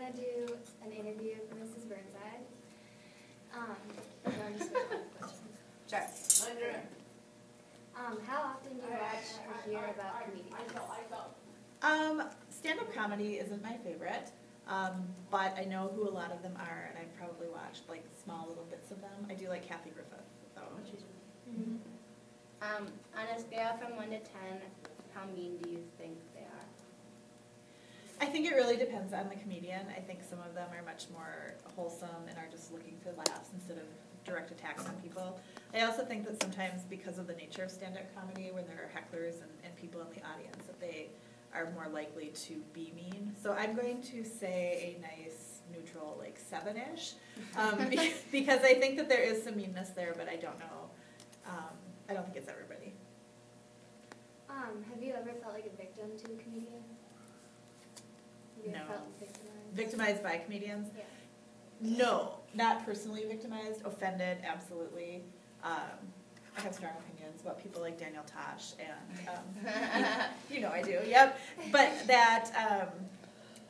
going to do an interview for Mrs. Burnside. But then just switch off questions. Sure. How often do you watch or hear about comedians? Stand-up comedy isn't my favorite, but I know who a lot of them are, and I've probably watched like small little bits of them. I do like Kathy Griffith, though. On a scale from 1 to 10, how mean do you think they are? I think it really depends on the comedian. I think some of them are much more wholesome and are just looking for laughs instead of direct attacks on people. I also think that sometimes because of the nature of stand-up comedy, when there are hecklers and people in the audience, that they are more likely to be mean. So I'm going to say a nice neutral, like 7-ish, because I think that there is some meanness there, but I don't know. I don't think it's everybody. Have you ever felt like a victim to a comedian? Have you No. ever felt victimized? Victimized by comedians? Yeah. No, not personally victimized. Offended, absolutely. I have strong opinions about people like Daniel Tosh, and you know I do. Yep. But that,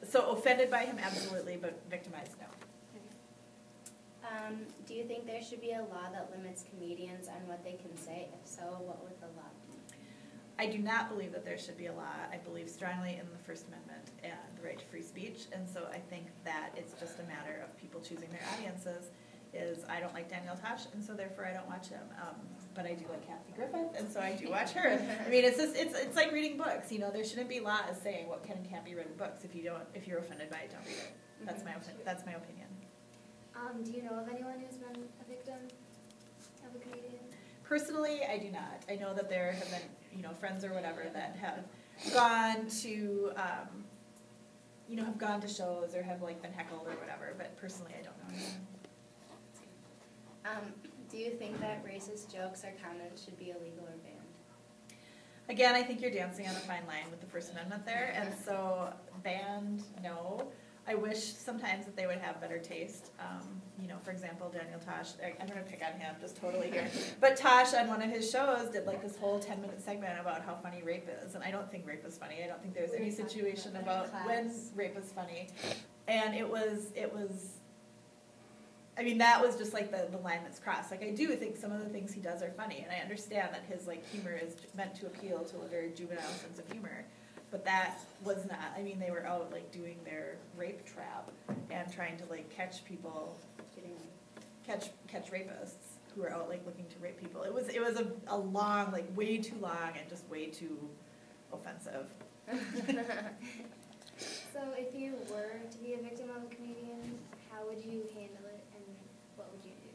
so offended by him, absolutely, but victimized, no. Do you think there should be a law that limits comedians on what they can say? If so, what would the law be? I do not believe that there should be a law. I believe strongly in the First Amendment and the right to free speech, and so I think that it's just a matter of people choosing their audiences. I don't like Daniel Tosh, and so therefore I don't watch him. But I do like Kathy Griffith, and so I do watch her. I mean, it's like reading books. You know, there shouldn't be laws saying what can and can't be read in books. If you're offended by it, don't read it. That's my opinion. Do you know of anyone who's been a victim of a comedian? Personally, I do not. I know that there have been, friends or whatever that have gone to, have gone to shows or have like been heckled or whatever. But personally, I don't know anyone. Do you think that racist jokes or comments should be illegal or banned? Again, I think you're dancing on a fine line with the First Amendment there, and so banned, no. I wish sometimes that they would have better taste. For example, Daniel Tosh, I'm going to pick on him just totally here, but Tosh on one of his shows did like this whole 10-minute segment about how funny rape is, and I don't think rape is funny. I don't think there's any situation about when rape is funny. And it was, I mean, that was just like the line that's crossed. Like, I do think some of the things he does are funny, and I understand that his like humor is meant to appeal to a very juvenile sense of humor. But that was not, I mean, they were out like doing their rape trap and trying to like catch people, catch rapists who were out like looking to rape people. It was a long, like way too long and just way too offensive. So if you were to be a victim of a comedian, how would you handle it and what would you do?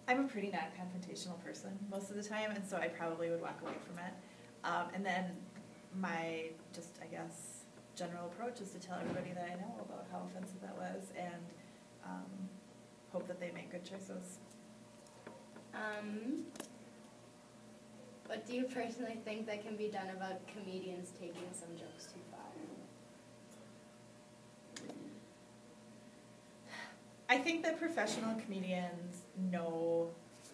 I'm a pretty non-confrontational person most of the time, and so I probably would walk away from it. And then my, I guess, general approach is to tell everybody that I know about how offensive that was and hope that they make good choices. What do you personally think that can be done about comedians taking some jokes too far? I think that professional comedians know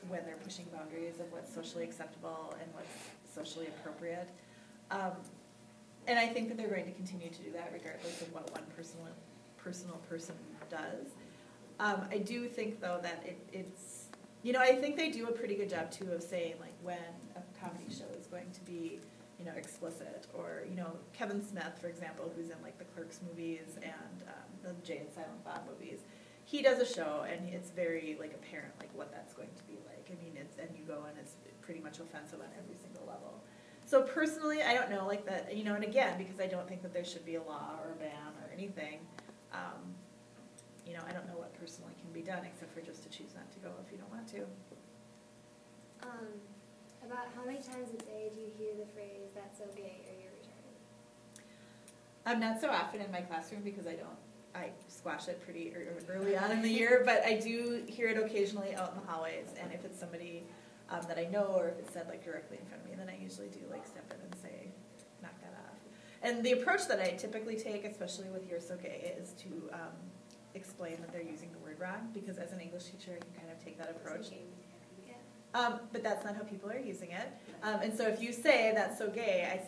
when they're pushing boundaries of what's socially acceptable and what's socially appropriate. And I think that they're going to continue to do that regardless of what one personal person does. I do think, though, that it's, I think they do a pretty good job, too, of saying, like, when a comedy show is going to be, explicit. Or, Kevin Smith, for example, who's in, like, the Clerks movies and the Jay and Silent Bob movies. He does a show, and it's very, like, apparent, like, what that's going to be like. I mean, and you go, and it's pretty much offensive on every single level. So personally, I don't know, like that, and again, because I don't think that there should be a law or a ban or anything, I don't know what personally can be done except for just to choose not to go if you don't want to. About how many times a day do you hear the phrase, "that's so gay" or "you're retarded"? Not so often in my classroom because I squash it pretty early on in the year, but I do hear it occasionally out in the hallways, and if it's somebody that I know or if it's said like directly in front of me, then I usually do like step in and say, knock that off. And the approach that I typically take, especially with "you're so gay," is to explain that they're using the word wrong, because as an English teacher I can kind of take that approach. But that's not how people are using it. And so if you say that's so gay,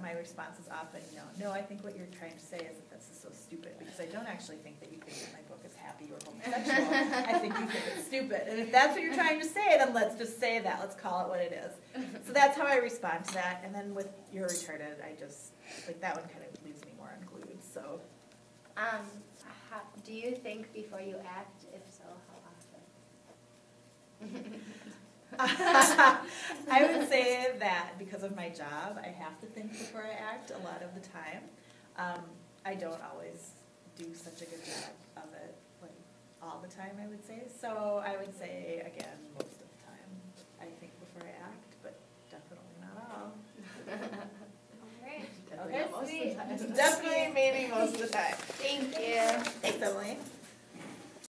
my response is often, no, I think what you're trying to say is that this is so stupid, because I don't actually think that you think that my book is happy or homosexual. I think you think it's stupid. And if that's what you're trying to say, then let's just say that. Let's call it what it is. So that's how I respond to that. And then with you're retarded, I just, like, that one kind of leaves me more unglued, so. Do you think before you act? If so, how often? I would say that because of my job, I have to think before I act a lot of the time. I don't always do such a good job of it, like, all the time, I would say. So I would say, again, most of the time, I think before I act, but definitely not all. Alright. Okay, Most of the time. definitely, maybe most of the time. Thank you. Thanks, Emily.